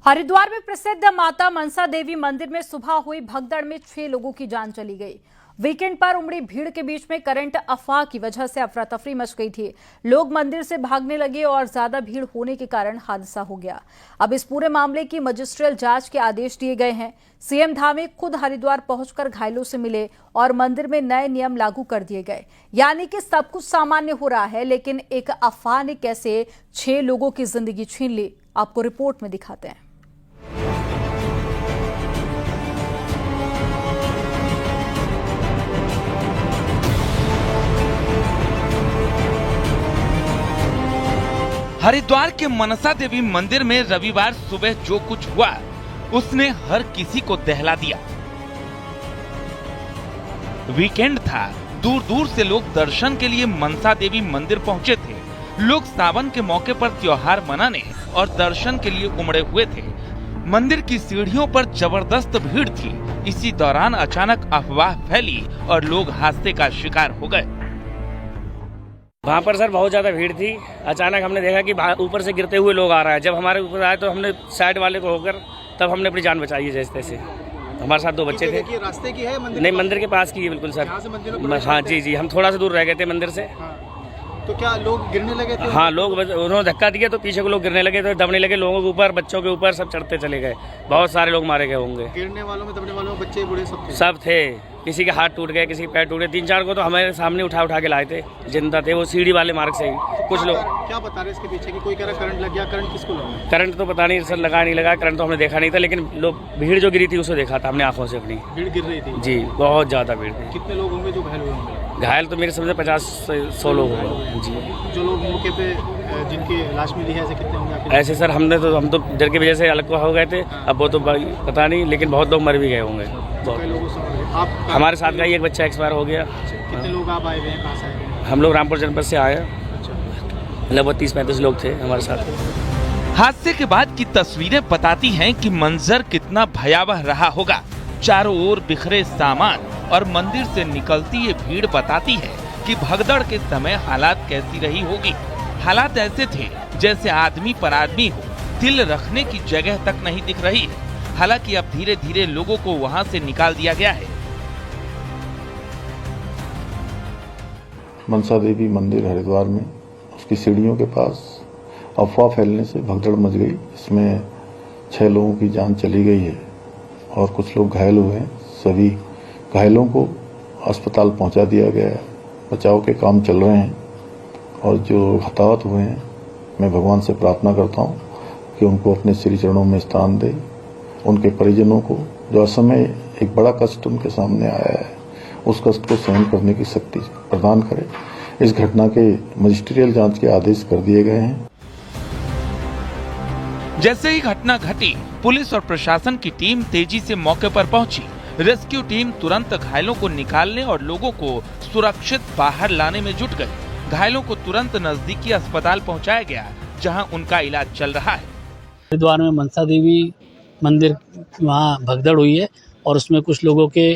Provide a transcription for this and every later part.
हरिद्वार में प्रसिद्ध माता मनसा देवी मंदिर में सुबह हुई भगदड़ में 6 लोगों की जान चली गई। वीकेंड पर उमड़ी भीड़ के बीच में करंट अफवाह की वजह से अफरा तफरी मच गई थी। लोग मंदिर से भागने लगे और ज्यादा भीड़ होने के कारण हादसा हो गया। अब इस पूरे मामले की मजिस्ट्रियल जांच के आदेश दिए गए हैं। सीएम धामी खुद हरिद्वार पहुंचकर घायलों से मिले और मंदिर में नए नियम लागू कर दिए गए। यानी कि सब कुछ सामान्य हो रहा है, लेकिन एक अफवाह ने कैसे 6 लोगों की जिंदगी छीन ली, आपको रिपोर्ट में दिखाते हैं। हरिद्वार के मनसा देवी मंदिर में रविवार सुबह जो कुछ हुआ उसने हर किसी को दहला दिया। वीकेंड था, दूर दूर से लोग दर्शन के लिए मनसा देवी मंदिर पहुंचे थे। लोग सावन के मौके पर त्योहार मनाने और दर्शन के लिए उमड़े हुए थे। मंदिर की सीढ़ियों पर जबरदस्त भीड़ थी। इसी दौरान अचानक अफवाह फैली और लोग हादसे का शिकार हो गए। वहाँ पर सर बहुत ज़्यादा भीड़ थी। अचानक हमने देखा कि ऊपर से गिरते हुए लोग आ रहा है। जब हमारे ऊपर आए तो हमने साइड वाले को होकर तब हमने अपनी जान बचाई है जैसे तैसे। हमारे साथ 2 बच्चे थे। रास्ते की है मंदिर? नहीं, मंदिर के पास की है बिल्कुल सर। हाँ जी, हम थोड़ा सा दूर रह गए थे मंदिर से। तो क्या लोग गिरने लगे थे? हाँ, लोग उन्होंने धक्का दिया तो पीछे को लोग गिरने लगे थे, दबने लगे। लोगों के ऊपर, बच्चों के ऊपर सब चढ़ते चले गए। बहुत सारे लोग मारे गए होंगे। गिरने वालों में, दबने वालों में बच्चे बूढ़े सब थे। किसी के हाथ टूट गए, किसी के पैर टूट गए। 3-4 को तो हमारे सामने उठा के लाए थे, जिंदा थे वो सीढ़ी वाले मार्ग से ही। कुछ लोग क्या बता रहे इसके पीछे कि कोई कह रहा करंट लग गया। करंट किसको लगा? करंट तो पता नहीं सर, लगा नहीं लगा। करंट तो हमने देखा नहीं था, लेकिन लोग भीड़ जो गिरी थी उसे देखा था हमने आंखों से अपनी। भीड़ गिर रही थी जी, बहुत ज्यादा भीड़ थी। कितने लोग होंगे जो घायल हुए होंगे? घायल तो मेरे समझ 50 से 100 लोग होंगे जी। जो लोग मौके पे जिनकी लाश मिली है, ऐसे कितने होंगे? ऐसे सर हम तो डर की वजह से अलग हो गए थे। अब वो तो पता नहीं, लेकिन बहुत लोग मर भी गए होंगे। आप हमारे साथ का ही एक बच्चा एक्सपायर हो गया। कितने लोग आप आए हुए हैं? कहाँ से आए हैं? हम लोग रामपुर जनपद से आए। लगभग 30-35 लोग थे हमारे साथ। हादसे के बाद की तस्वीरें बताती हैं कि मंजर कितना भयावह रहा होगा। चारों ओर बिखरे सामान और मंदिर से निकलती ये भीड़ बताती है कि भगदड़ के समय हालात कैसी रही होगी। हालात ऐसे थे जैसे आदमी पर आदमी हो, दिल रखने की जगह तक नहीं दिख रही है। हालांकि अब धीरे धीरे लोगों को वहां से निकाल दिया गया है। मनसा देवी मंदिर हरिद्वार में उसकी सीढ़ियों के पास अफवाह फैलने से भगदड़ मच गई। इसमें 6 लोगों की जान चली गई है और कुछ लोग घायल हुए हैं। सभी घायलों को अस्पताल पहुंचा दिया गया है। बचाव के काम चल रहे हैं और जो हताहत हुए हैं, मैं भगवान से प्रार्थना करता हूं कि उनको अपने श्री चरणों में स्थान दे। उनके परिजनों को जो असमय एक बड़ा कष्ट उनके सामने आया है, उस कष्ट को सहन करने की शक्ति प्रदान करे। इस घटना के मजिस्ट्रियल जांच के आदेश कर दिए गए हैं। जैसे ही घटना घटी, पुलिस और प्रशासन की टीम तेजी से मौके पर पहुंची। रेस्क्यू टीम तुरंत घायलों को निकालने और लोगों को सुरक्षित बाहर लाने में जुट गई। घायलों को तुरंत नजदीकी अस्पताल पहुंचाया गया, जहां उनका इलाज चल रहा है। हरिद्वार में मनसा देवी मंदिर वहाँ भगदड़ हुई है और उसमें कुछ लोगों के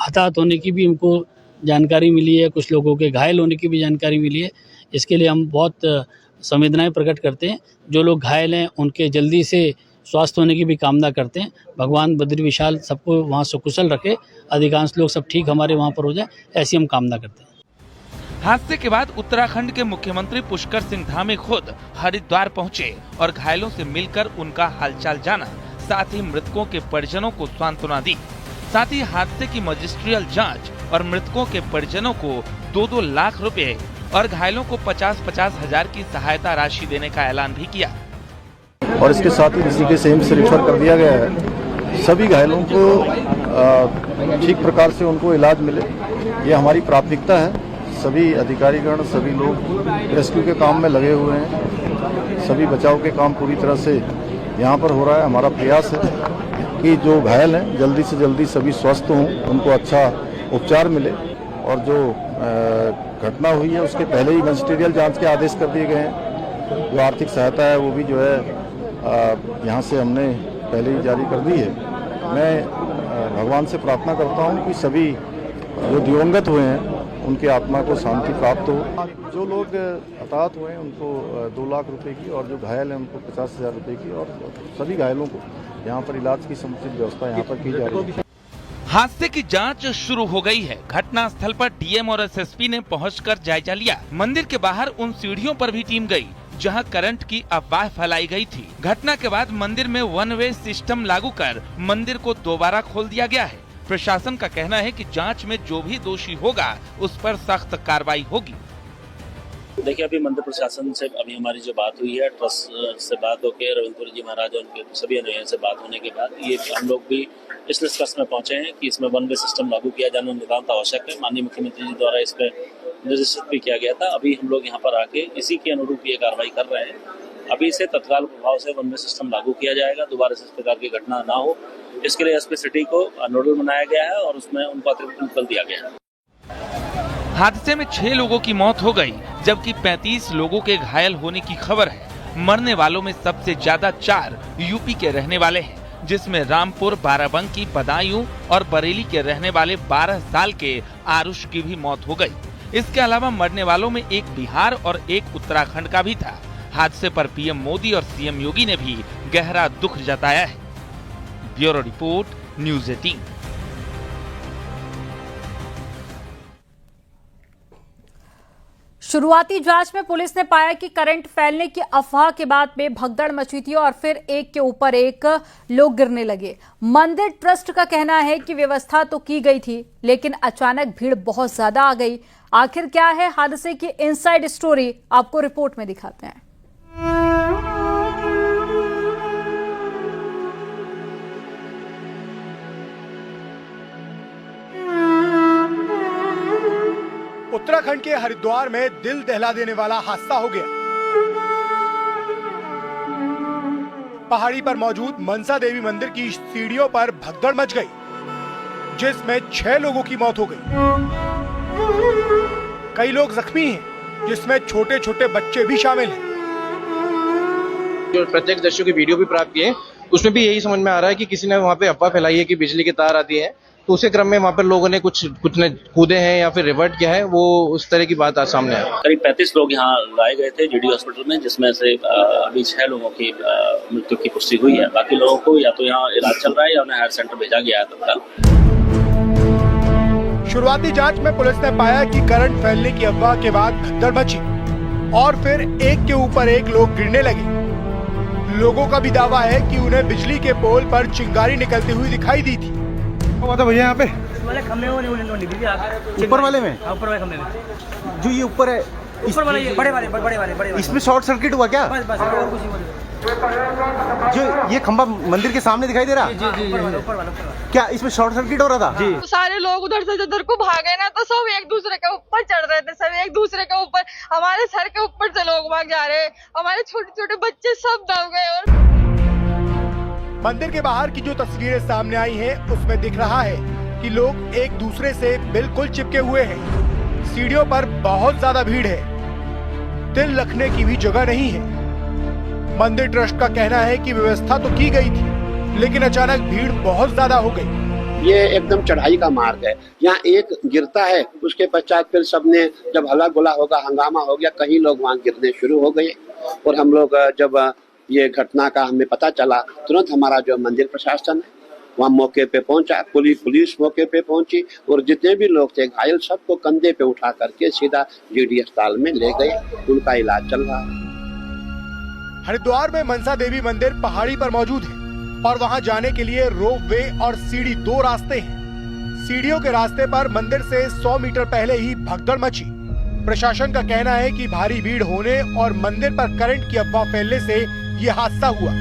हताहत होने की भी हमको जानकारी मिली है। कुछ लोगों के घायल होने की भी जानकारी मिली है। इसके लिए हम बहुत संवेदनाएं प्रकट करते हैं। जो लोग घायल हैं उनके जल्दी से स्वस्थ होने की भी कामना करते हैं। भगवान बद्री विशाल सबको वहाँ सुकुशल रखे, अधिकांश लोग सब ठीक हमारे वहाँ पर हो जाए, ऐसी हम कामना करते हैं। हादसे के बाद उत्तराखंड के मुख्यमंत्री पुष्कर सिंह धामी खुद हरिद्वार पहुंचे और घायलों से मिलकर उनका हालचाल जाना, साथ ही मृतकों के परिजनों को सांत्वना दी। साथ ही हादसे की मजिस्ट्रियल जांच और मृतकों के परिजनों को 2-2 लाख रुपए और घायलों को 50-50 हजार की सहायता राशि देने का ऐलान भी किया। और इसके साथ ही ऋषिकेश से एम्स रेफर कर दिया गया है। सभी घायलों को ठीक प्रकार से उनको इलाज मिले, ये हमारी प्राथमिकता है। सभी अधिकारीगण, सभी लोग रेस्क्यू के काम में लगे हुए हैं। सभी बचाव के काम पूरी तरह से यहाँ पर हो रहा है। हमारा प्रयास है कि जो घायल हैं जल्दी से जल्दी सभी स्वस्थ हों, उनको अच्छा उपचार मिले। और जो घटना हुई है उसके पहले ही मजिस्ट्रियल जांच के आदेश कर दिए गए हैं। जो आर्थिक सहायता है वो भी जो है यहाँ से हमने पहले ही जारी कर दी है। मैं भगवान से प्रार्थना करता हूँ कि सभी जो दिवंगत हुए हैं उनकी आत्मा को शांति प्राप्त हो। जो लोग हताहत हुए हैं उनको 2 लाख रुपए की और जो घायल हैं उनको 50,000 रुपए की और सभी घायलों को यहाँ पर इलाज की समुचित व्यवस्था यहाँ पर की जा रही है। हादसे की जांच शुरू हो गई है। घटना स्थल पर डीएम और एसएसपी ने पहुंचकर जायजा लिया। मंदिर के बाहर उन सीढ़ियों पर भी टीम गई जहां करंट की अफवाह फैलाई गई थी। घटना के बाद मंदिर में 1 वे सिस्टम लागू कर मंदिर को दोबारा खोल दिया गया है। प्रशासन का कहना है कि जांच में जो भी दोषी होगा उस पर सख्त कार्रवाई होगी। देखिए, अभी मंदिर प्रशासन से अभी हमारी जो बात हुई है, ट्रस्ट से बात होकर रविंद्र जी महाराज और उनके सभी अनुयायियों से बात होने के बाद ये हम लोग भी इस निष्कर्ष में पहुंचे हैं कि इसमें 1 वे सिस्टम लागू किया जाना नितांत आवश्यक है। माननीय मुख्यमंत्री जी द्वारा इस पर निर्देशित भी किया गया था। अभी हम लोग यहाँ पर आके इसी के अनुरूप ये कार्रवाई कर रहे हैं। अभी इसे तत्काल प्रभाव से 1 वे सिस्टम लागू किया जाएगा। दोबारा से इस प्रकार की घटना ना हो, इसके लिए एसपी सिटी को नोडल बनाया गया है और उसमें उनको अतिरिक्त बल दिया गया है। हादसे में 6 लोगों की मौत हो गई, जबकि 35 लोगों के घायल होने की खबर है। मरने वालों में सबसे ज्यादा 4 यूपी के रहने वाले हैं, जिसमें रामपुर, बाराबंकी, बदायूं और बरेली के रहने वाले 12 साल के आरुष की भी मौत हो गई। इसके अलावा मरने वालों में एक बिहार और एक उत्तराखंड का भी था। हादसे पर पीएम मोदी और सीएम योगी ने भी गहरा दुख जताया है। Bureau report, news 18। शुरुआती जांच में पुलिस ने पाया कि करंट फैलने की अफवाह के बाद में भगदड़ मची थी और फिर एक के ऊपर एक लोग गिरने लगे। मंदिर ट्रस्ट का कहना है कि व्यवस्था तो की गई थी, लेकिन अचानक भीड़ बहुत ज्यादा आ गई। आखिर क्या है हादसे की इनसाइड स्टोरी, आपको रिपोर्ट में दिखाते हैं। उत्तराखंड के हरिद्वार में दिल दहला देने वाला हादसा हो गया। पहाड़ी पर मौजूद मनसा देवी मंदिर की सीढ़ियों पर भगदड़ मच गई, जिसमें 6 लोगों की मौत हो गई। कई लोग जख्मी हैं, जिसमें छोटे छोटे बच्चे भी शामिल हैं। जो प्रत्यक्षदर्शियों की वीडियो भी प्राप्त किए, उसमें भी यही समझ में आ रहा है कि किसी ने वहाँ पे अफवाह फैलाई है कि बिजली के तार आती है, तो उसी क्रम में वहाँ पर लोगों ने कुछ ने कूदे हैं या फिर रिवर्ट किया है, वो उस तरह की बात आज सामने आई। करीब 35 लोग यहाँ लाए गए थे जीडी हॉस्पिटल में, जिसमें से अभी 6 लोगों की मृत्यु की पुष्टि हुई है। बाकी लोगों को या तो यहाँ इलाज चल रहा है या उन्हें हायर सेंटर भेजा गया है तत्काल। शुरुआती जांच में पुलिस ने पाया कि करंट फैलने की अफवाह के बाद भगदड़ मची और फिर एक के ऊपर एक लोग गिरने लगे। लोगों का भी दावा है कि उन्हें बिजली के पोल पर चिंगारी निकलती हुई दिखाई दी थी। भैया यहाँ पे ऊपर वाले में, ऊपर वाले खंभे में जो ये ऊपर है, ऊपर वाले ये बड़े वाले इसमें शॉर्ट सर्किट हुआ क्या? बस और कुछ नहीं। जो ये खंभा मंदिर के सामने दिखाई दे रहा, जी ऊपर वाला क्या इसमें शॉर्ट सर्किट हो रहा था? जी। तो सारे लोग उधर से उधर को भागे ना, तो सब एक दूसरे के ऊपर चढ़ रहे थे, सब एक दूसरे के ऊपर, हमारे सर के ऊपर से लोग भाग जा रहे, हमारे छोटे छोटे बच्चे सब दब गए। और मंदिर के बाहर की जो तस्वीरें सामने आई हैं, उसमें दिख रहा है कि लोग एक दूसरे से बिल्कुल चिपके हुए हैं। सीढ़ियों पर बहुत ज्यादा भीड़ है, तिल रखने की भी जगह नहीं है। मंदिर ट्रस्ट का कहना है कि व्यवस्था तो की गई थी, लेकिन अचानक भीड़ बहुत ज्यादा हो गई। ये एकदम चढ़ाई का मार्ग है, यहाँ एक गिरता है, उसके पश्चात फिर सबने जब हल्ला गुला होगा, हंगामा हो गया, कई लोग वहाँ गिरने शुरू हो गए। और हम लोग जब ये घटना का हमें पता चला, तुरंत हमारा जो मंदिर प्रशासन है वहाँ मौके पे पहुंचा, पुलिस मौके पे पहुंची और जितने भी लोग थे घायल सबको कंधे पे उठा करके सीधा जीडी अस्पताल में ले गए, उनका इलाज चल रहा है। हरिद्वार में मनसा देवी मंदिर पहाड़ी पर मौजूद है और वहां जाने के लिए रोप वे और सीढ़ी 2 रास्ते हैं। सीढ़ियों के रास्ते पर मंदिर से 100 मीटर पहले ही भगदड़ मची। प्रशासन का कहना है कि भारी भीड़ होने और मंदिर पर करंट की अफवाह फैलने से ये हादसा हुआ।